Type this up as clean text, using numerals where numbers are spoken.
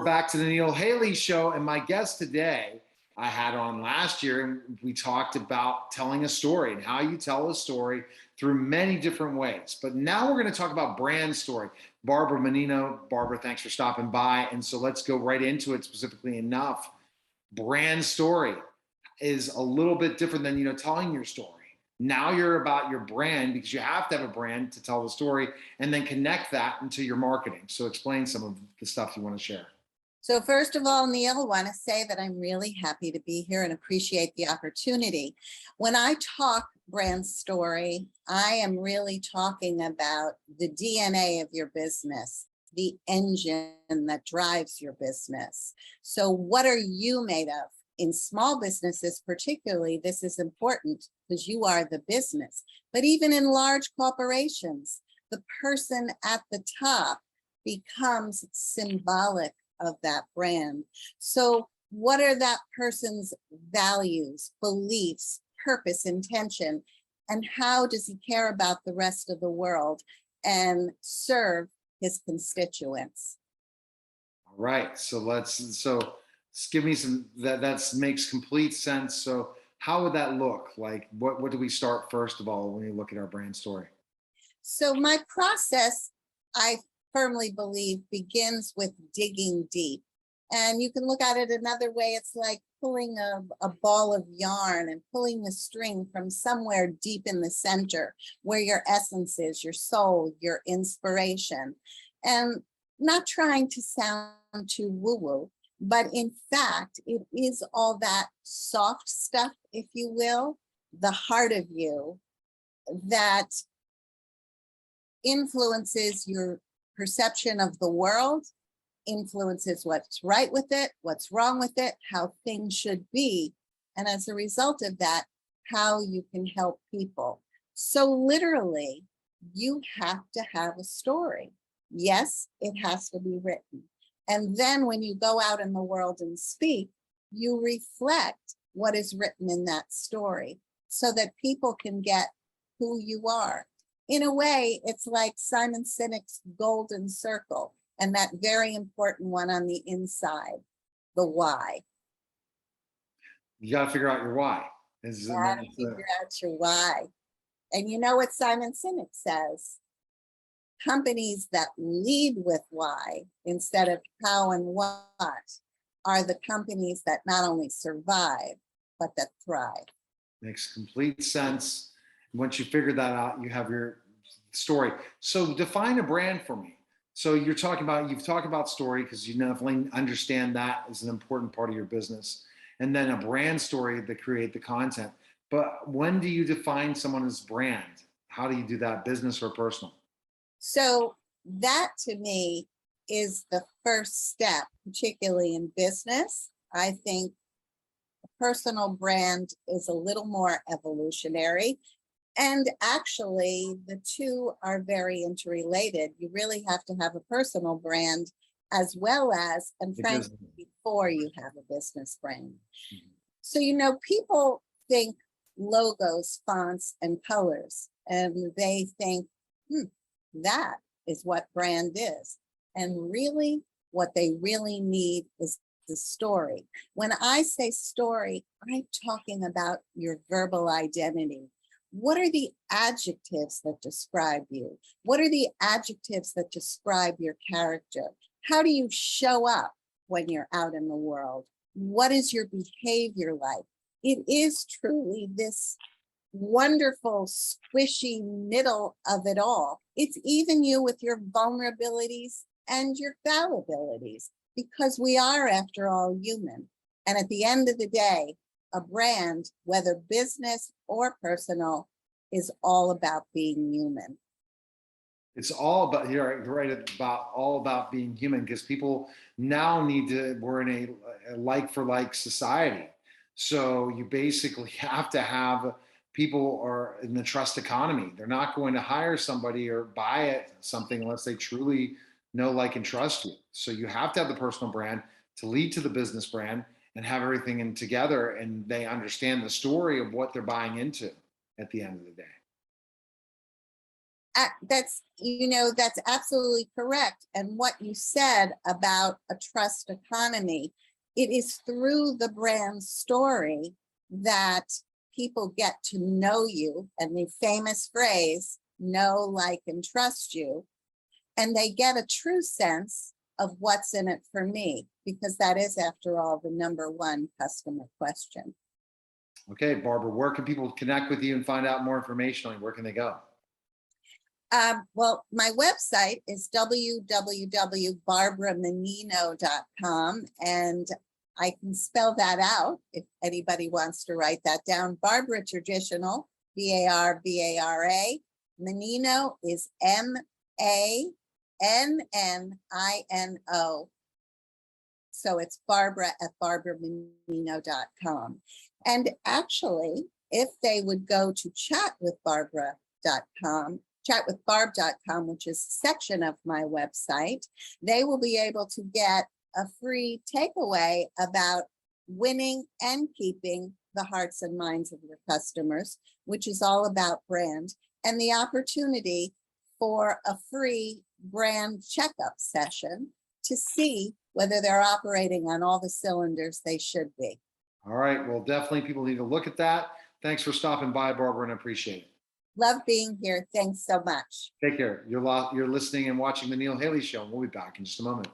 Back to the Neil Haley Show, and my guest today I had on last year, and we talked about telling a story and how you tell a story through many different ways. But now we're going to talk about brand story. Barbara Mannino. Barbara, thanks for stopping by. And so let's go right into it. Specifically enough, brand story is a little bit different than telling your story. Now you're about your brand because you have to have a brand to tell the story and then connect that into your marketing. So explain some of the stuff you want to share. So first of all, Neil, I want to say that I'm really happy to be here and appreciate the opportunity. When I talk brand story, I am really talking about the DNA of your business, the engine that drives your business. So what are you made of? In small businesses, particularly, this is important because you are the business. But even in large corporations, the person at the top becomes symbolic of that brand. So what are that person's values, beliefs, purpose, intention, and how does he care about the rest of the world and serve his constituents? All right. So give me some that makes complete sense. So how would that look? Like what do we start first of all when you look at our brand story? So my process, I firmly believe, begins with digging deep. And you can look at it another way. It's like pulling a ball of yarn and pulling the string from somewhere deep in the center where your essence is, your soul, your inspiration. And not trying to sound too woo-woo, but in fact, it is all that soft stuff, if you will, the heart of you that influences your perception of the world, influences what's right with it, what's wrong with it, how things should be. And as a result of that, how you can help people. So literally, you have to have a story. Yes, it has to be written. And then when you go out in the world and speak, you reflect what is written in that story so that people can get who you are. In a way, it's like Simon Sinek's golden circle and that very important one on the inside, the why. You got to figure out your why. You gotta figure out your why. And you know what Simon Sinek says? Companies that lead with why instead of how and what are the companies that not only survive, but that thrive. Makes complete sense. Once you figure that out, you have your story. So define a brand for me. So you've talked about story because you definitely understand that is an important part of your business. And then a brand story to create the content. But when do you define someone as brand? How do you do that, business or personal? So that to me is the first step, particularly in business. I think a personal brand is a little more evolutionary. And actually, the two are very interrelated. You really have to have a personal brand as well as, and frankly, before you have a business brand. Mm-hmm. So, people think logos, fonts, and colors, and they think, that is what brand is. And really, what they really need is the story. When I say story, I'm talking about your verbal identity. What are the adjectives that describe you? What are the adjectives that describe your character? How do you show up when you're out in the world? What is your behavior like? It is truly this wonderful, squishy middle of it all. It's even you with your vulnerabilities and your fallibilities, because we are, after all, human. And at the end of the day, a brand, whether business or personal, is all about being human. It's all about, you're right about all about being human, because people now we're in a like for like society. So you basically have to have people are in the trust economy. They're not going to hire somebody or buy something unless they truly know, like, and trust you. So you have to have the personal brand to lead to the business brand and have everything in together, and they understand the story of what they're buying into at the end of the day. That's, that's absolutely correct. And what you said about a trust economy, it is through the brand story that people get to know you, and the famous phrase, know, like, and trust you. And they get a true sense of what's in it for me, because that is, after all, the number one customer question. Okay, Barbara, where can people connect with you and find out more information on you? Where can they go? Well, my website is www.barbaramannino.com, and I can spell that out if anybody wants to write that down. Barbara, traditional, Barbara. Mannino is Mannino. So it's Barbara@barbaramannino.com. And actually, if they would go to chatwithbarb.com, which is a section of my website, they will be able to get a free takeaway about winning and keeping the hearts and minds of your customers, which is all about brand, and the opportunity for a free brand checkup session to see whether they're operating on all the cylinders they should be. All right. Well, definitely people need to look at that. Thanks for stopping by, Barbara, and I appreciate it. Love being here. Thanks so much. Take care. You're listening and watching the Neil Haley Show, and we'll be back in just a moment.